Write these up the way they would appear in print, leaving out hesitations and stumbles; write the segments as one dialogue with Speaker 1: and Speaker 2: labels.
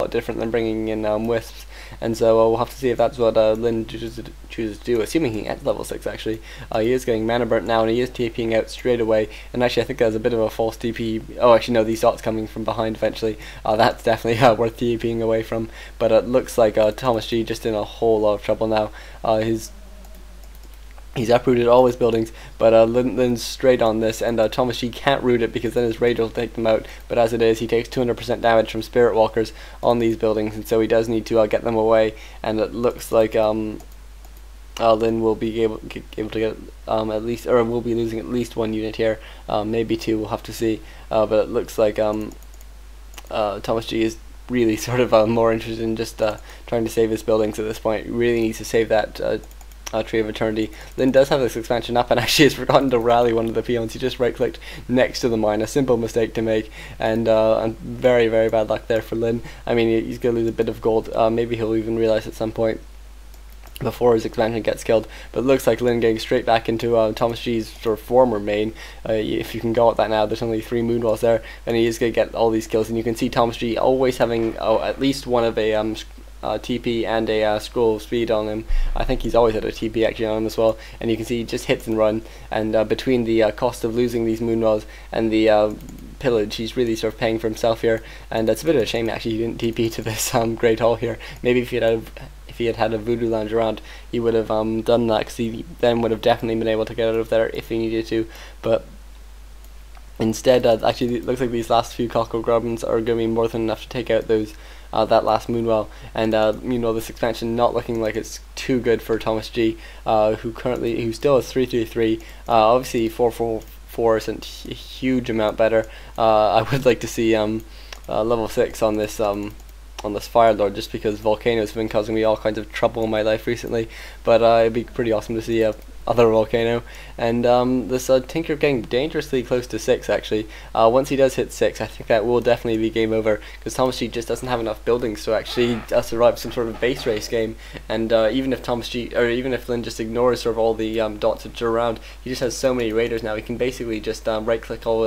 Speaker 1: somewhat different than bringing in wisps, and so we'll have to see if that's what Lin chooses to do, assuming he gets level 6 actually. He is getting mana burnt now, and he is TPing out straight away, and actually I think there's a bit of a false TP. Oh, actually no, these dots coming from behind eventually. That's definitely worth TPing away from, but it looks like ThomasG just in a whole lot of trouble now. He's uprooted all his buildings, but Lin's straight on this, and ThomasG can't root it because then his rage will take them out, but as it is, he takes 200% damage from Spirit Walkers on these buildings, and so he does need to get them away, and it looks like Lin will be able to get at least, or will be losing at least one unit here, maybe two, we'll have to see, but it looks like ThomasG is really sort of more interested in just trying to save his buildings at this point. He really needs to save that Tree of Eternity. Lin does have this expansion up and actually has forgotten to rally one of the peons. He just right clicked next to the mine, a simple mistake to make, and very, very bad luck there for Lin. I mean, he's going to lose a bit of gold. Maybe he'll even realize at some point before his expansion gets killed, but it looks like Lin getting straight back into ThomasG's sort of former main, if you can call it that now. There's only 3 Moonwalls there, and he is going to get all these kills, and you can see ThomasG always having at least one of a TP and a scroll of speed on him. I think he's always had a TP actually on him as well, and you can see he just hits and run, and between the cost of losing these Moonwalls and the pillage, he's really sort of paying for himself here, and it's a bit of a shame actually he didn't TP to this Great Hall here. Maybe if he had a Voodoo Lounge around, he would have done that, because he then would have definitely been able to get out of there if he needed to, but instead actually it looks like these last few Cockle Goblins are going to be more than enough to take out those that last Moonwell, and this expansion not looking like it's too good for ThomasG, who still has 333. Obviously 444 isn't a huge amount better. I would like to see level 6 on this Fire Lord, just because volcanoes have been causing me all kinds of trouble in my life recently, but it'd be pretty awesome to see other volcano, and this Tinker getting dangerously close to 6 actually. Once he does hit 6, I think that will definitely be game over, because ThomasG just doesn't have enough buildings to actually survive some sort of base race game, and even if Lin just ignores sort of all the dots that are around, he just has so many raiders now. He can basically just right click all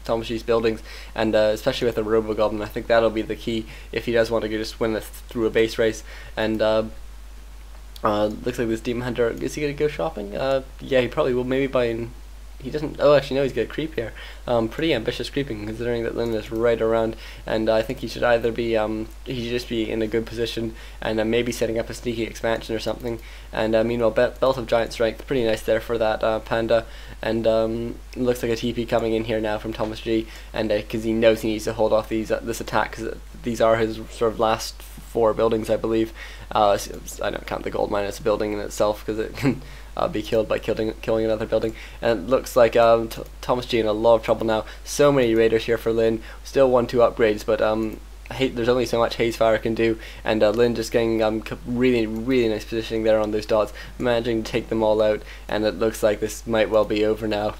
Speaker 1: ThomasG's buildings, and especially with the Robo Goblin, I think that'll be the key if he does want to just win through a base race. And looks like this Demon Hunter, is he going to go shopping? Yeah, he probably will, maybe buy he doesn't, oh actually no, he's got a creep here. Pretty ambitious creeping, considering that Lin is right around, and I think he should either be, he should just be in a good position, and maybe setting up a sneaky expansion or something, and meanwhile Belt of Giant Strength, pretty nice there for that Panda, and looks like a TP coming in here now from ThomasG, and because he knows he needs to hold off this attack, because these are his sort of last 4 buildings, I believe. I don't count the gold mine as a building in itself, because it can be killed by killing another building, and it looks like ThomasG in a lot of trouble now. So many raiders here for Lin, still 1-2 upgrades, but there's only so much Haze Fire can do, and Lin just getting really, really nice positioning there on those dots, managing to take them all out, and it looks like this might well be over now.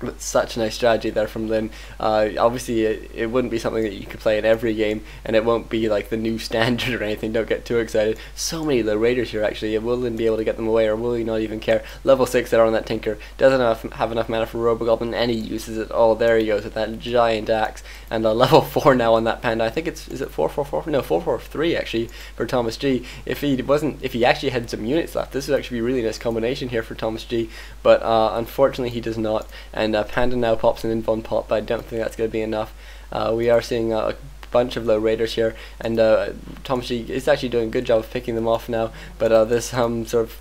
Speaker 1: But such a nice strategy there from Lin. Obviously it wouldn't be something that you could play in every game, and it won't be like the new standard or anything, don't get too excited. So many low raiders here actually. Will Lin be able to get them away, or will he not even care? Level 6 there on that Tinker, doesn't have enough mana for Robogoblin, and he uses it all. There he goes with that giant axe, and level 4 now on that Panda. I think is it 444? No, 443 actually for ThomasG. If he actually had some units left, this would actually be a really nice combination here for ThomasG, but unfortunately he does not, and Panda now pops an Invuln Pop, but I don't think that's going to be enough. We are seeing a bunch of low raiders here, and ThomasG is actually doing a good job of picking them off now, but this sort of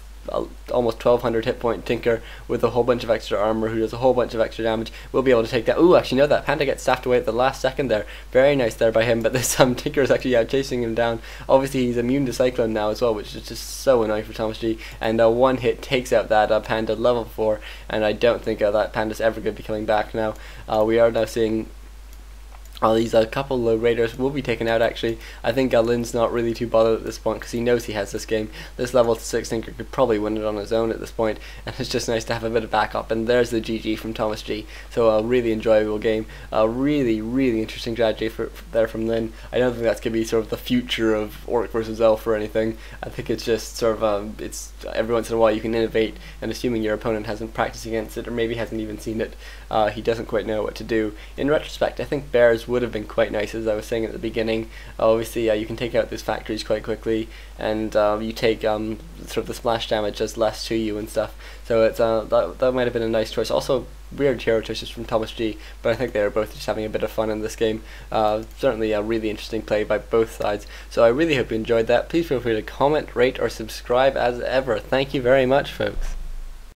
Speaker 1: almost 1200 hit point Tinker with a whole bunch of extra armor, who does a whole bunch of extra damage, will be able to take that. Ooh, actually no, that Panda gets staffed away at the last second there. Very nice there by him, but this Tinker is actually chasing him down. Obviously he's immune to Cyclone now as well, which is just so annoying for ThomasG, and one hit takes out that Panda level 4, and I don't think that Panda's ever going to be coming back now. We are now seeing these couple low raiders will be taken out actually. I think Lin's not really too bothered at this point, because he knows he has this game. This level 6 Tinker could probably win it on his own at this point, and it's just nice to have a bit of backup, and there's the GG from ThomasG. So a really enjoyable game, a really, really interesting strategy there from Lin. I don't think that's going to be sort of the future of Orc versus Elf or anything. I think it's just sort of, it's every once in a while you can innovate, and assuming your opponent hasn't practiced against it, or maybe hasn't even seen it, he doesn't quite know what to do. In retrospect, I think Bears would have been quite nice, as I was saying at the beginning. Obviously, you can take out these factories quite quickly, and you take sort of the splash damage does less to you and stuff. So it's that might have been a nice choice. Also, weird hero choices from ThomasG, but I think they were both just having a bit of fun in this game. Certainly a really interesting play by both sides. So I really hope you enjoyed that. Please feel free to comment, rate, or subscribe as ever. Thank you very much, folks.